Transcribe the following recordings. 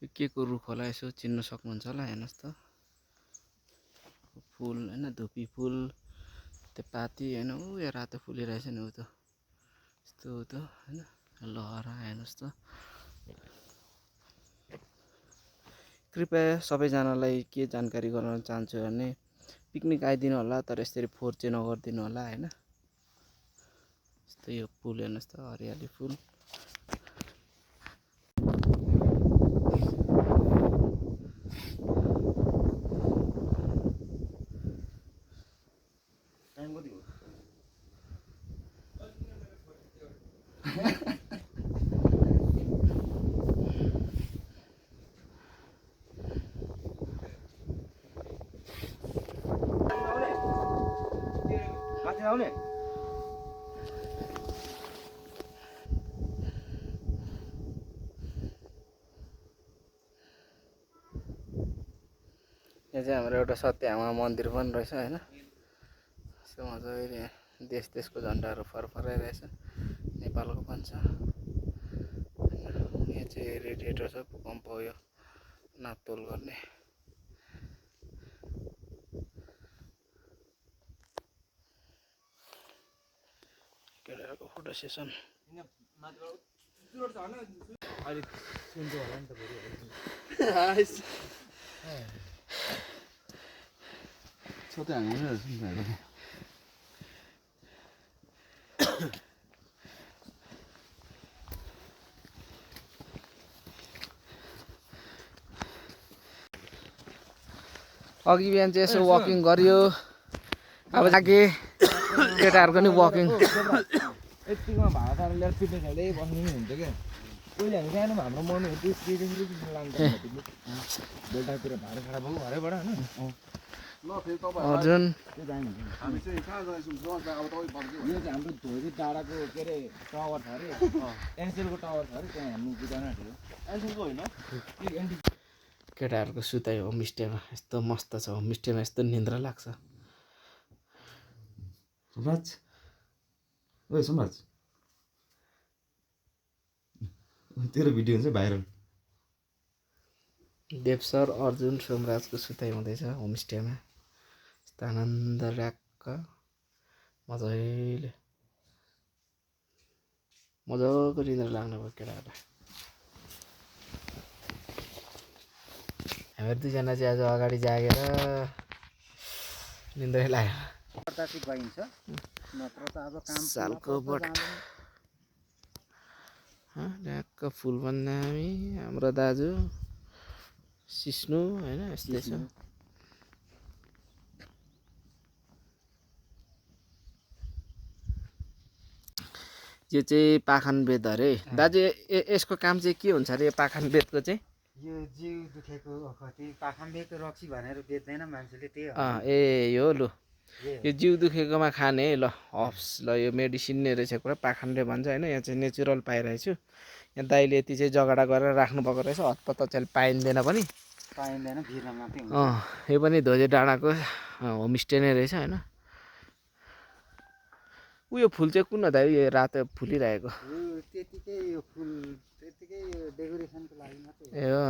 यो के को रुख होला यसो चिन्न सक्नुहुन्छ होला हेर्नुहोस् त फुल हैन धुपी फुल त्यो पाती हैन उ यो रातो फुलिरहेछ नि उ त यस्तो उ त हैन लहरा हेर्नुहोस् त कृपया सबैजनालाई के जानकारी गराउन चाहन्छु भने पिकनिक आइदिनु होला तर यसरी फोहोर चाहिँ नगरिदिनु होला हैन यस्तो यो फुल हेर्नुहोस् त हरियाली फुल यहाँ चाहिँ हाम्रो एउटा सत्यभामा मन्दिर पनि रहेछ हैन यस्तो मजाले देश देशको झन्डाहरू फरफराइरहेछ नेपालको पनि छ यहाँ चाहिँ रेडिएटर छ भूकम्प हो यो नापतोल गर्ने केटाहरूको फोटो सेसन अघि बिहान चाहिँ यसो वकिङ गरियो अब जागे केटाहरूको नि वकिङ यतिकोमा भाडा तारेर ल्याएर पिट्ने खाले बस्नु नि हुन्छ क्या पहिले हामी सानोमा हाम्रो मम्मीहरू त्यो लान्छ बेलुकातिर भाडा खाडा भएको घरैबाट होइन अर्जुन त्यो जाने हामी चाहिँ कहाँ जान्छौँ अब तपाईँ यो चाहिँ हाम्रो धोजी डाँडाको के अरे टावर छ अरे एनसेलको टावर छ अरे त्यहाँ हेर्नु जान आँटेको एनसेलको होइन केटाहरूको सुताइ होमस्टेमा यस्तो मस्त छ होमस्टेमा यस्तो निन्द्रा लाग्छ सम्राज ओए सम्राज तेरो भिडियो हुन्छ भाइरल देव सर अर्जुन सोमराजको सुताइ हुँदैछ होमस्टेमा यस्तो आनन्द र्याक्क मजाले मजाको निन्द्रा लाग्नु भयो केटाहरूलाई हामीहरू दुईजना चाहिँ आज अगाडि जागेर निन्द्रै लाग्यो सालको बट ढ्याक्क फुल पनि दामी हाम्रो दाजु सिस्नु होइन यस्तै छ यो चाहिँ पाखन बेद अरे दाजु यसको काम चाहिँ के हुन्छ अरे यो पाखन बेदको चाहिँ यो जिउ दुखेको खती पाखनबेदको रक्सी भनेर बेच्दैन मान्छेले त्यही हो ए यो लु यो जिउ दुखेकोमा खाने है ल हप्स ल यो मेडिसिन नै रहेछ पुरा पाखनले भन्छ होइन यहाँ चाहिँ नेचुरल पाइरहेछु यहाँ दाइले यति चाहिँ जगडा गरेर राख्नुभएको रहेछ हतपत चाहिँ पाइँदैन पनि पाइँदैन भिरमा मात्रै हुन्छ यो पनि धोजे डाँडाको होमस्टे नै रहेछ होइन उयो फुल चाहिँ कुन हो दाइ यो रातो फुलिरहेको यो त्यतिकै यो फुल त्यतिकै यो डेकोरेसनको लागि मात्रै ए हो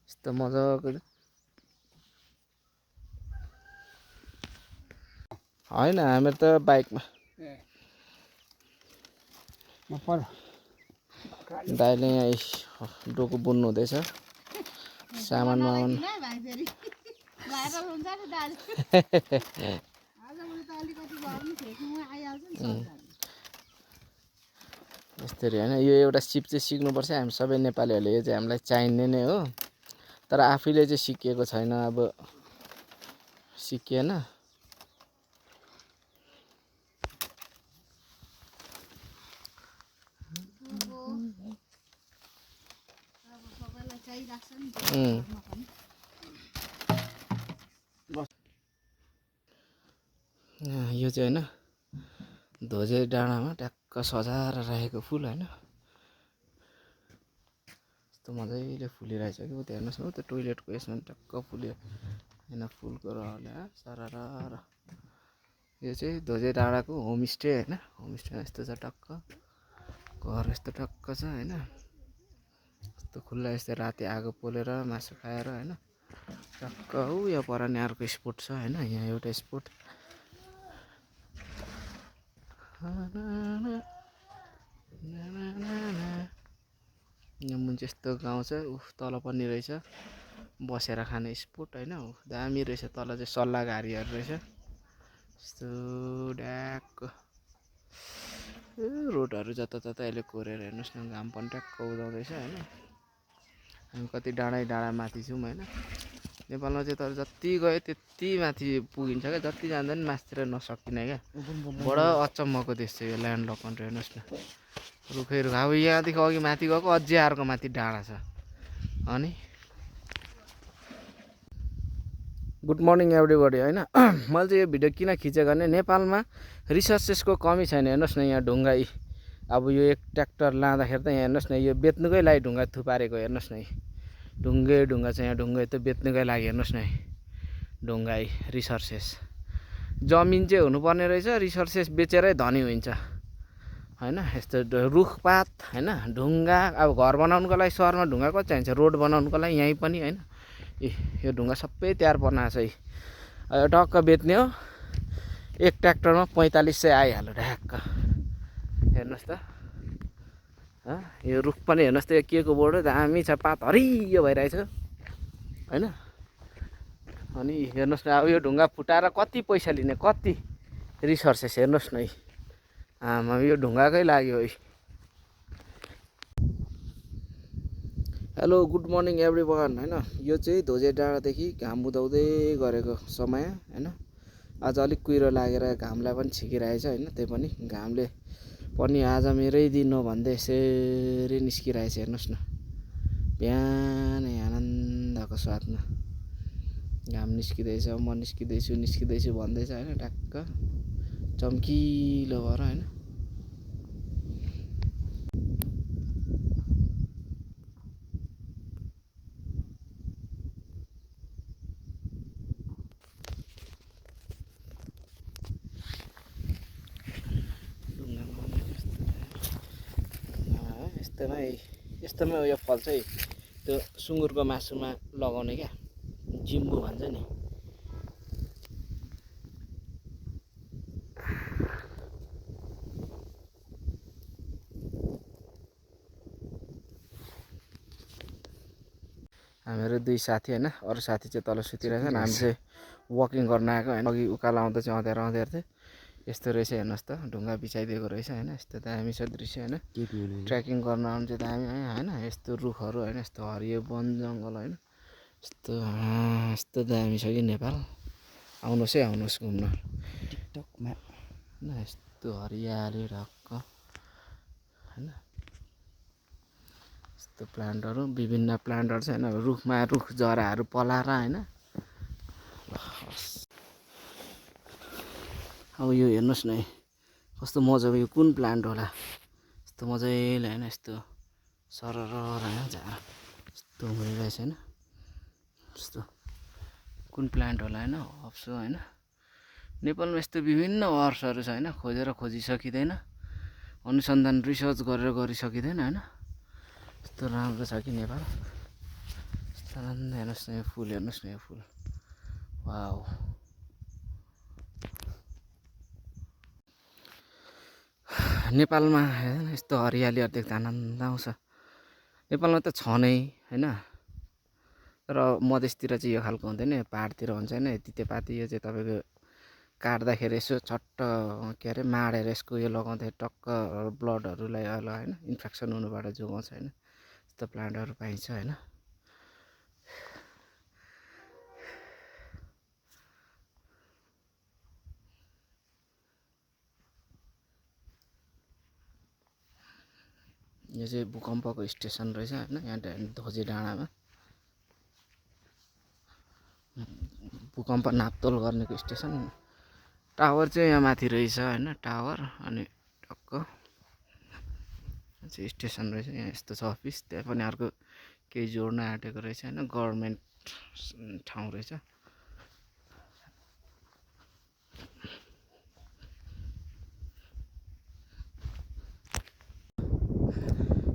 यस्तो मजाको होइन हामीहरू त बाइकमा दाइले यहाँ डोको बुन्नु हुँदैछ सामान मामान यस्तरी होइन यो एउटा सिप चाहिँ सिक्नुपर्छ हामी सबै नेपालीहरूले यो चाहिँ हामीलाई चाहिने नै हो तर आफैले चाहिँ सिकिएको छैन अब सिकिएन यो चाहिँ होइन धोजे डाँडामा ट्याक्क सजाएर राखेको फुल होइन यस्तो मजाले फुलिरहेछ कि उता हेर्नुहोस् न उता टोइलेटको यसमा ट्याक्क फुल्यो होइन फुलको रहरले सारा यो चाहिँ धोजे डाँडाको होमस्टे होइन होमस्टेमा यस्तो छ टक्क घर यस्तो टक्क छ होइन यस्तो खुल्ला यस्तै राति आगो पोलेर मासु खाएर होइन टक्क यहाँ पर नि अर्को स्पोट छ होइन यहाँ एउटा स्पोट यहाँ मुनि यस्तो गाउँ छ तल पनि रहेछ बसेर खाने स्पोट होइन दामी रहेछ तल चाहिँ सल्लाहघारीहरू रहेछ यस्तो ड्याक्क रोडहरू जताततै अहिले कोरेर हेर्नुहोस् न घाम पनि ट्याक्क उदाउँदैछ होइन हामी कति डाँडा माथि छौँ होइन नेपालमा चाहिँ तर जति गयो त्यति माथि पुगिन्छ क्या जति जाँदा पनि माथितिर नसकिने क्या बडा अचम्मको देश छ यो ल्यान्डलक कन्ट्री हेर्नुहोस् न रुखै रुख अब यहाँदेखि अघि माथि गएको अझै अर्को माथि डाँडा छ अनि गुड मर्निङ एभ्रीबडी होइन मैले चाहिँ यो भिडियो किन खिचेको भने नेपालमा रिसोर्सेसको कमी छैन हेर्नुहोस् न यहाँ ढुङ्गा अब यो एक ट्र्याक्टर लाँदाखेरि त यहाँ हेर्नुहोस् न यो बेच्नुकै लागि ढुङ्गा थुपारेको हेर्नुहोस् न ढुङ्गा छ यहाँ ढुङ्गा त बेच्नुकै लागि हेर्नुहोस् न ढुङ्गा रिसोर्सेस जमिन चाहिँ हुनुपर्ने रहेछ रिसोर्सेस बेचेरै धनी हुन्छ होइन यस्तो रुखपात होइन ढुङ्गा अब घर बनाउनुको लागि सहरमा ढुङ्गा कति चाहिन्छ रोड बनाउनुको लागि यहीँ पनि होइन यो ढुङ्गा सबै तयार बनाएको छ यो टक्क बेच्ने हो एक ट्र्याक्टरमा 4500 आइहाल्यो ढ्याक्क हेर्नुहोस् त यो रुख पनि हेर्नुहोस् त यो के को बोर्ड हो दामी छ पात हरियो भइरहेछ होइन अनि हेर्नुहोस् न अब यो ढुङ्गा फुटाएर कति पैसा लिने कति रिसोर्सेस हेर्नुहोस् न आमा यो ढुङ्गाकै लाग्यो है हेलो गुड मर्निङ एभ्रिवान होइन यो चाहिँ धोजे डाँडादेखि घाम उदाउँदै गरेको समय होइन आज अलिक कुहिरो लागेर घामलाई पनि छिकिरहेछ होइन त्यही पनि घामले पनि आज मेरै दिन हो भन्दै यसरी निस्किरहेछ हेर्नुहोस् न बिहानै आनन्दको स्वादमा घाम निस्किँदैछ म निस्किँदैछु भन्दैछ होइन ट्याक्क चम्किलो भएर होइन यस्तोमा उयो फल्छ है त्यो सुँगुरको मासुमा लगाउने क्या जिम्बु भन्छ नि हामीहरू दुई साथी होइन अरू साथी चाहिँ तल सुतिरहेछन् हामी चाहिँ वकिङ गर्न आएको होइन अघि उकालो आउँदा चाहिँ अँध्यारो थियो यस्तो रहेछ हेर्नुहोस् त ढुङ्गा बिछाइदिएको रहेछ होइन यस्तो दामी छ दृश्य होइन ट्रेकिङ गर्न आउनु चाहिँ दामी होइन यस्तो रुखहरू होइन यस्तो हरियो वन जङ्गल होइन यस्तो दामी छ कि नेपाल आउनुहोस् है आउनुहोस् घुम्न टिकटकमा होइन यस्तो हरियाली ढक्क होइन यस्तो प्लान्टहरू विभिन्न प्लान्टहरू छ होइन रुखमा रुख जराहरू पलाएर होइन अब यो हेर्नुहोस् न कस्तो मजाको यो कुन प्लान्ट होला यस्तो मजाले होइन यस्तो सरर होइन झार यस्तो उम्रिरहेछ होइन यस्तो कुन प्लान्ट होला होइन हप्सो होइन नेपालमा यस्तो विभिन्न अर्सहरू छ होइन खोजेर खोजिसकिँदैन अनुसन्धान रिसर्च गरेर गरिसकिँदैन होइन यस्तो राम्रो छ कि नेपाल यस्तो हेर्नुहोस् न यो फुल हेर्नुहोस् न यो फुल वाउ नेपालमा हेर्नु यस्तो हरियालीहरू देख्दा आनन्द आउँछ नेपालमा त छ नै होइन तर मधेसतिर चाहिँ यो खालको हुँदैन पाहाडतिर हुन्छ होइन तितेपाती यो चाहिँ तपाईँको काट्दाखेरि यसो छट्ट के अरे माडेर यसको यो लगाउँदाखेरि टक्क ब्लडहरूलाई होइन इन्फेक्सन हुनुबाट जोगाउँछ होइन यस्तो प्लान्टहरू पाइन्छ होइन यो चाहिँ भूकम्पको स्टेसन रहेछ होइन यहाँ धोजे डाँडामा भूकम्प नापतोल गर्नेको स्टेसन टावर चाहिँ यहाँ माथि रहेछ होइन टावर अनि टक्क चाहिँ स्टेसन रहेछ यहाँ यस्तो छ अफिस त्यहाँ पनि अर्को केही जोड्न आँटेको रहेछ होइन गभर्मेन्ट ठाउँ रहेछ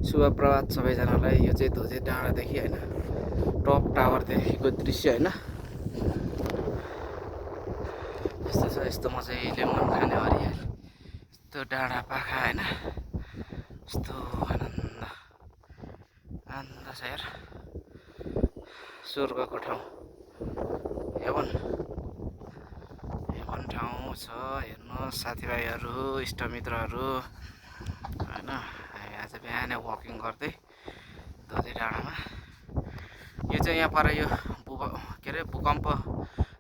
शुभ प्रभात सबैजनालाई। यो चाहिँ धोजे डाँडादेखि होइन टप टावरदेखिको दृश्य होइन। यस्तो छ, यस्तो मजाले मन खाने हरियाली, यस्तो डाँडा पाखा होइन, यस्तो आनन्द आनन्द छ यार। स्वर्गको ठाउँ, हेभन हेभन ठाउँ छ। हेर्नुहोस् साथीभाइहरू, इष्टमित्रहरू होइन, आज बिहानै वकिङ गर्दै धोजे डाँडामा। यो चाहिँ यहाँ पर यो के अरे भूकम्प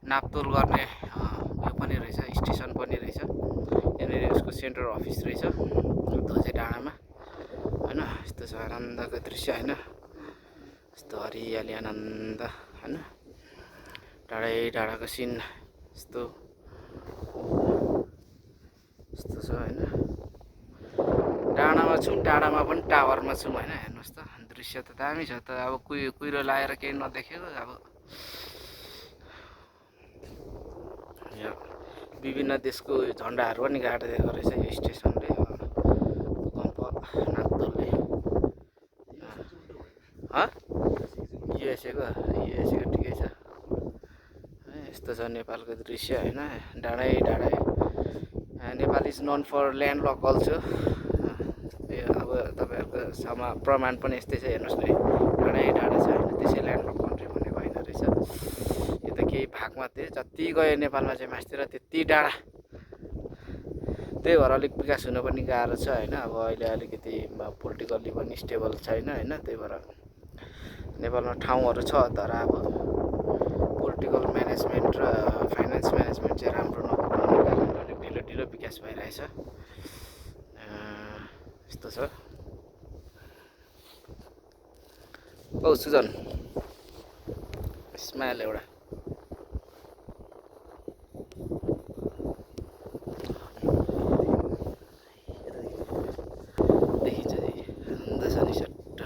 नापतोल गर्ने उयो पनि रहेछ, स्टेसन पनि रहेछ। यहाँनिर उसको सेन्ट्रल अफिस रहेछ धोजे डाँडामा होइन। यस्तो छ आनन्दको दृश्य होइन, यस्तो हरियाली आनन्द होइन। टाढै टाढाको सिन यस्तो यस्तो छ होइन। डाँडामा छौँ, टाढामा पनि टावरमा छौँ होइन। हेर्नुहोस् त, दृश्य त दामी छ त। अब कुहिरो लाएर केही नदेखेको अब। यहाँ विभिन्न देशको झन्डाहरू पनि गाडिदिएको रहेछ यो स्टेसनले, भूकम्प नापतोलले। युएसएको ठिकै छ। यस्तो छ नेपालको दृश्य होइन। डाँडै डाँडै। Nepal is known for land lock also. अब तपाईँहरूको समा प्रमाण पनि यस्तै छ। हेर्नुहोस् न, डाँडै डाँडै छ होइन, त्यसै ल्यान्ड लक कन्ट्री भनेको होइन रहेछ। यो त केही भाग मात्रै, जति गयो नेपालमा चाहिँ मासतिर त्यति डाँडा। त्यही भएर अलिक विकास हुन पनि गाह्रो छ होइन। अब अहिले अलिकति पोलिटिकल्ली पनि स्टेबल छैन होइन। त्यही भएर नेपालमा ठाउँहरू छ, तर अब पोलिटिकल म्यानेजमेन्ट र फाइनेन्स म्यानेजमेन्ट चाहिँ राम्रो नभएको कारणले अलिक ढिलो ढिलो विकास भइरहेछ। यस्तो छ। औ सुजन, स्माइल एउटा। देखिन्छ आनन्द छ नि सट्ट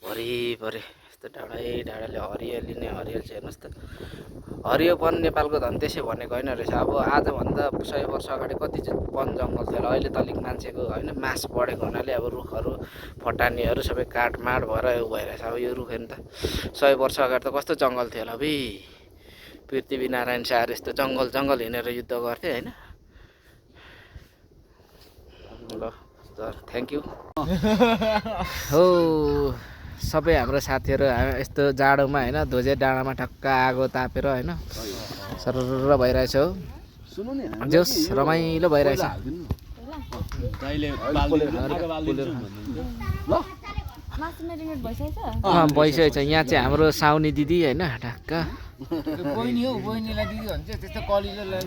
भरिभरि यस्तो डाँडै डाँडाले हरियाली नै हरियाली छ। हेर्नुहोस् त, हरियोपन नेपालको धन त्यसै भनेको होइन रहेछ। अब आजभन्दा 100 वर्ष अगाडि कति वन जङ्गल थियो होला। अहिले त अलिक मान्छेको होइन मास बढेको हुनाले अब रुखहरू फटानीहरू सबै काटमाड भएर भइरहेछ। अब यो रुख हेर्नु त, 100 वर्ष अगाडि त कस्तो जङ्गल थियो होला अबुई। पृथ्वीनारायण शाहहरू यस्तो जङ्गल जङ्गल हिँडेर युद्ध गर्थे होइन। ल थ्याङ्क यू। हो सबै हाम्रो साथीहरू यस्तो जाडोमा होइन धोजे डाँडामा ठक्क आगो तापेर होइन सरर भइरहेछ हो। जोस् रमाइलो भइरहेछ। भइसकेको छ। यहाँ चाहिँ हाम्रो साउनी दिदी होइन ढक्क बहिनी हो, बहिनीलाई दिदी भन्छ त्यस्तो कलिलो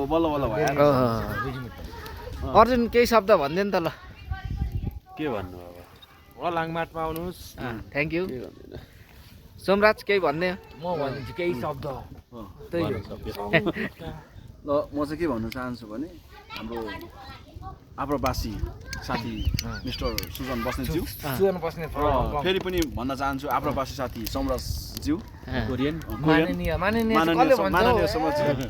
बल्ल बल्ल भयो। अर्जुन केही शब्द भनिदिनु त ल। के भन्नु अब, लाङमाटमा आउनुहोस्। Thank you. सोमराज केही भन्ने? म भनिदिन्छु केही शब्द। त्यही ल म चाहिँ के भन्न चाहन्छु भने हाम्रो आप्रवासी साथी मिस्टर सुजन बस्नेतज्यू र फेरि पनि भन्न चाहन्छु आप्रवासी साथी समरसज्यू माननीय समरसज्यू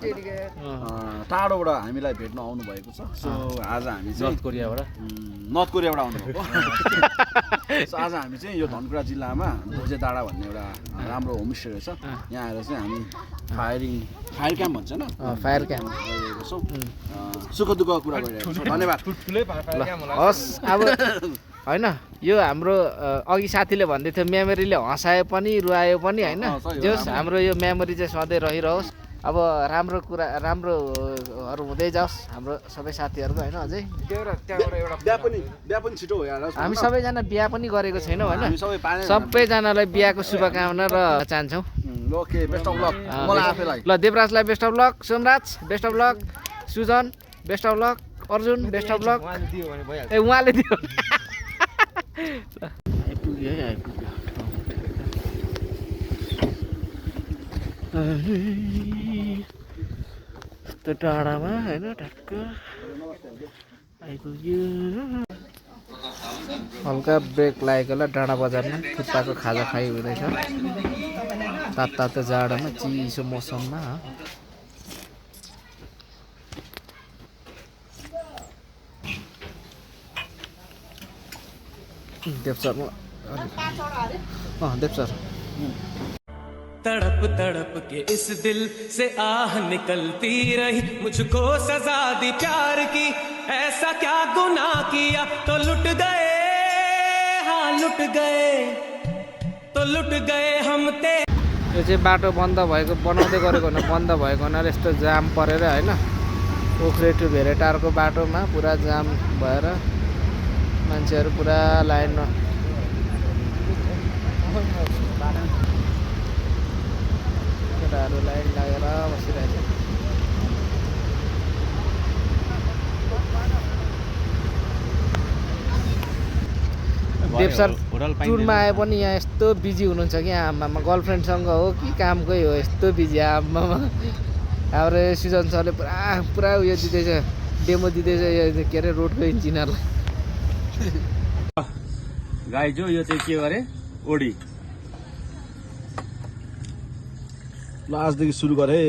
टाढोबाट हामीलाई भेट्न आउनु भएको छ। सो आज हामी चाहिँ नर्थ कोरियाबाट आउनुभएको। सो आज हामी चाहिँ यो धनकुरा जिल्लामा धोजे डाँडा भन्ने एउटा राम्रो होमस्टे रहेछ, यहाँ आएर चाहिँ हामी फायर क्याम्प भन्छ न, फायर क्याम्प गरिरहेको छौँ। सुख दुःखको कुरा गरिरहेको छौँ। धन्यवाद। हस् अब होइन यो हाम्रो अघि साथीले भन्दै थियो मेमोरीले हँसायो पनि रुवायो पनि होइन। जस हाम्रो यो मेमोरी चाहिँ सधैँ रहिरहोस्। अब राम्रो कुरा राम्रोहरू हुँदै जाओस् हाम्रो सबै साथीहरूको होइन। अझै बिहा पनि छिटो हो यार। हामी सबैजना बिहा पनि गरेको छैनौँ होइन। सबैजनालाई बिहाको शुभकामना र चाहन्छौँ। ओके, बेस्ट अफ लक मलाई आफैलाई। ल देवराजलाई best of luck, Somraj best of luck, Sujan best of luck, Arjun best of luck. ए उहाँले दियो। आइपुग्यो है, आइपुग्यो। यस्तो टाढामा होइन ठ्याक्क आइपुग्यो। हल्का ब्रेक लागेको होला डाँडा बजारमा। थुक्पाको खाजा खाइ हुँदैछ तातो जाडोमा, चिसो मौसममा। देवसरमा देवसर तड़प तड़प के इस दिल से आह निकलती रही मुझको सजा दी प्यार की ऐसा क्या गुनाह किया तो लुट गए हाँ लुट गए तो लुट गए हम ते यो चाहिँ बाटो बन्द भएको बनाउँदै गरेको हुन बन्द भएको हुनाले यस्तो जाम परेर होइन ओख्रे टु भेरेटारको बाटोमा पुरा जाम भएर मान्छेहरू पुरा लाइनमा केटाहरू लाइन लागेर बसिरहेको छ देवसर टुरमा आए पनि यहाँ यस्तो बिजी हुनुहुन्छ कि आमामा गर्लफ्रेन्डसँग हो कि कामकै हो यस्तो बिजी आमामा हाम्रो सिजन सरले पुरा पुरा उयो दिँदैछ डेमो दिँदैछ यो के अरे रोडको इन्जिनियरलाई गाई जो यो चाहिँ के गरे ओडी ल आजदेखि सुरु गरे